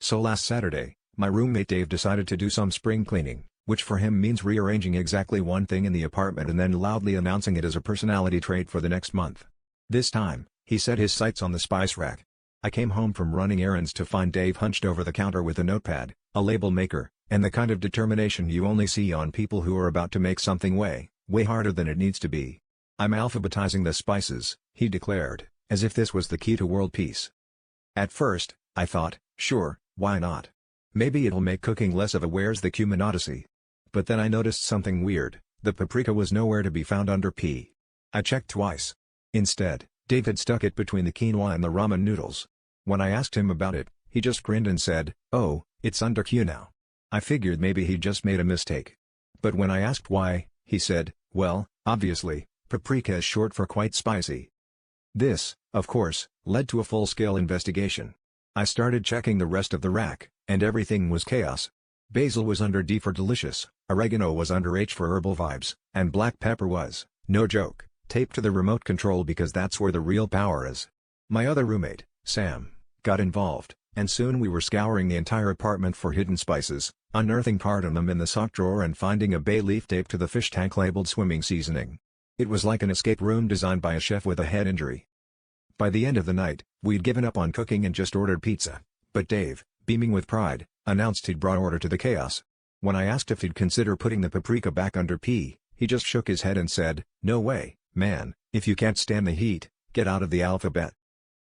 So last Saturday, my roommate Dave decided to do some spring cleaning, which for him means rearranging exactly one thing in the apartment and then loudly announcing it as a personality trait for the next month. This time, he set his sights on the spice rack. I came home from running errands to find Dave hunched over the counter with a notepad, a label maker, and the kind of determination you only see on people who are about to make something way harder than it needs to be. "I'm alphabetizing the spices," he declared, as if this was the key to world peace. At first, I thought, sure, why not? Maybe it'll make cooking less of a "where's the cumin" odyssey. But then I noticed something weird. The paprika was nowhere to be found under P. I checked twice. Instead, Dave had stuck it between the quinoa and the ramen noodles. When I asked him about it, he just grinned and said, "Oh, it's under Q now." I figured maybe he'd just made a mistake. But when I asked why, he said, "Well, obviously, paprika is short for quite spicy." This, of course, led to a full-scale investigation. I started checking the rest of the rack, and everything was chaos. Basil was under D for delicious, oregano was under H for herbal vibes, and black pepper was, no joke, taped to the remote control because that's where the real power is. My other roommate, Sam, got involved, and soon we were scouring the entire apartment for hidden spices, unearthing cardamom in the sock drawer and finding a bay leaf taped to the fish tank labeled swimming seasoning. It was like an escape room designed by a chef with a head injury. By the end of the night, we'd given up on cooking and just ordered pizza, but Dave, beaming with pride, announced he'd brought order to the chaos. When I asked if he'd consider putting the paprika back under P, he just shook his head and said, "No way, man, if you can't stand the heat, get out of the alphabet."